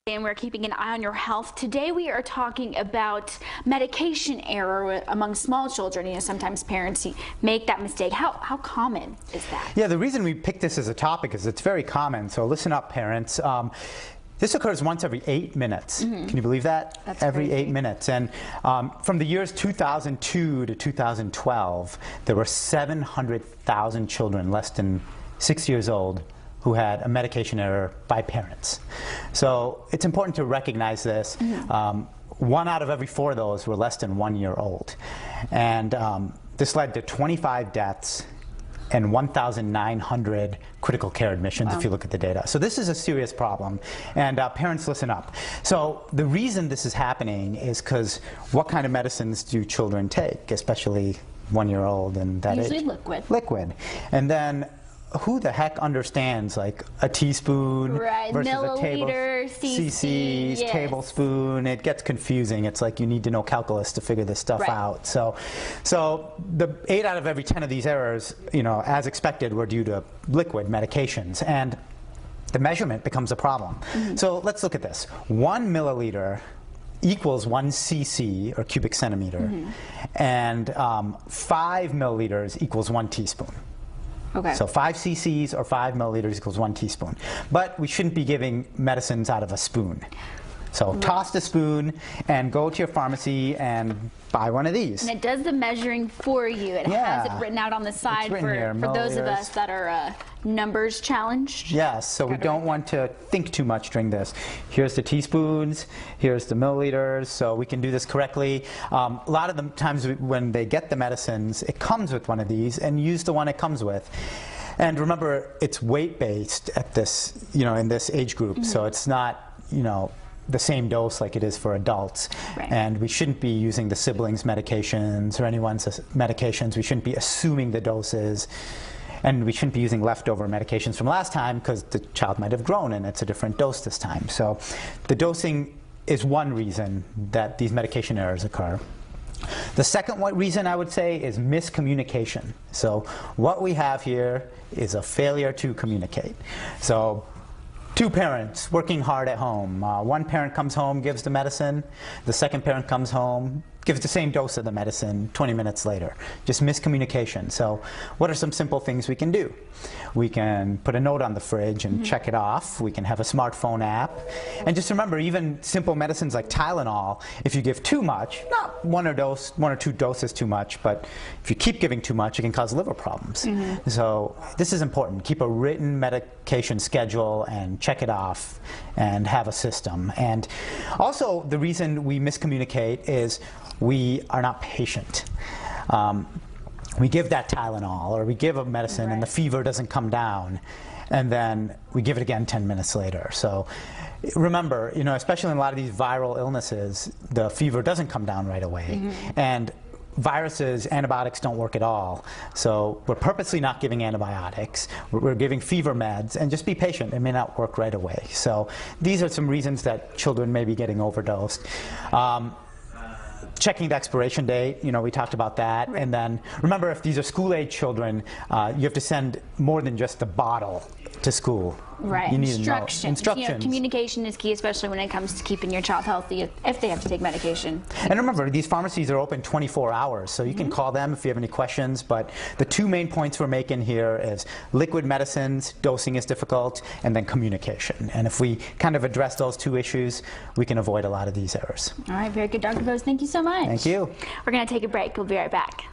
And we're keeping an eye on your health. Today we are talking about medication error among small children. You know, sometimes parents make that mistake. How common is that? Yeah, the reason we picked this as a topic is it's very common. So listen up, parents. This occurs once every 8 minutes. Can you believe that? That's every crazy. 8 minutes. And from the years 2002 to 2012, there were 700,000 children less than 6 years old who had a medication error by parents. So it's important to recognize this. 1 out of every 4 of those were less than 1 year old. And this led to 25 deaths and 1,900 critical care admissions, if you look at the data. So this is a serious problem, and parents, listen up. So the reason this is happening is because what kind of medicines do children take, especially 1 year old and that Usually age? liquid. And then who the heck understands like a teaspoon versus milliliter, a cc's, yes. tablespoon? It gets confusing. It's like you need to know calculus to figure this stuff out. So the 8 out of every 10 of these errors, you know, as expected, were due to liquid medications, and the measurement becomes a problem. So let's look at this. 1 milliliter equals 1 cc, or cubic centimeter, and 5 milliliters equals 1 teaspoon. Okay. So 5 cc's or 5 milliliters equals 1 teaspoon. But we shouldn't be giving medicines out of a spoon. So toss the spoon and go to your pharmacy and buy one of these. And it does the measuring for you. It has it written out on the side for those of us that are numbers challenged. Yes, so we don't want to think too much during this. Here's the teaspoons, here's the milliliters, so we can do this correctly. A lot of the times when they get the medicines, it comes with one of these, and use the one it comes with. And remember, it's weight-based at this, you know, in this age group, so it's not, you know, the same dose like it is for adults. And we shouldn't be using the siblings' medications or anyone's medications. We shouldn't be assuming the doses. And we shouldn't be using leftover medications from last time because the child might have grown and it's a different dose this time. So the dosing is one reason that these medication errors occur. The second reason I would say is miscommunication. So what we have here is a failure to communicate. So 2 parents working hard at home. One parent comes home, gives the medicine. The second parent comes home, gives the same dose of the medicine 20 minutes later. Just miscommunication. So what are some simple things we can do? We can put a note on the fridge and check it off. We can have a smartphone app. And just remember, even simple medicines like Tylenol, if you give too much, not 1 or 2 doses too much, but if you keep giving too much, it can cause liver problems. So this is important. Keep a written medication schedule and check it off and have a system. And also, the reason we miscommunicate is we are not patient. We give that Tylenol, or we give a medicine and the fever doesn't come down, and then we give it again 10 minutes later. So remember, you know, especially in a lot of these viral illnesses, the fever doesn't come down right away. And viruses, antibiotics don't work at all. So we're purposely not giving antibiotics. We're giving fever meds, and just be patient. It may not work right away. So these are some reasons that children may be getting overdosed. Checking the expiration date, you know, we talked about that. And then remember, if these are school-age children, you have to send more than just the bottle to school. You need instructions. You know, communication is key, especially when it comes to keeping your child healthy if they have to take medication. And remember, these pharmacies are open 24 hours, so you can call them if you have any questions. But the 2 main points we're making here is liquid medicines, dosing is difficult, and then communication. And if we kind of address those 2 issues, we can avoid a lot of these errors. All right, very good, Dr. Bose. Thank you so much. Thank you. We're going to take a break. We'll be right back.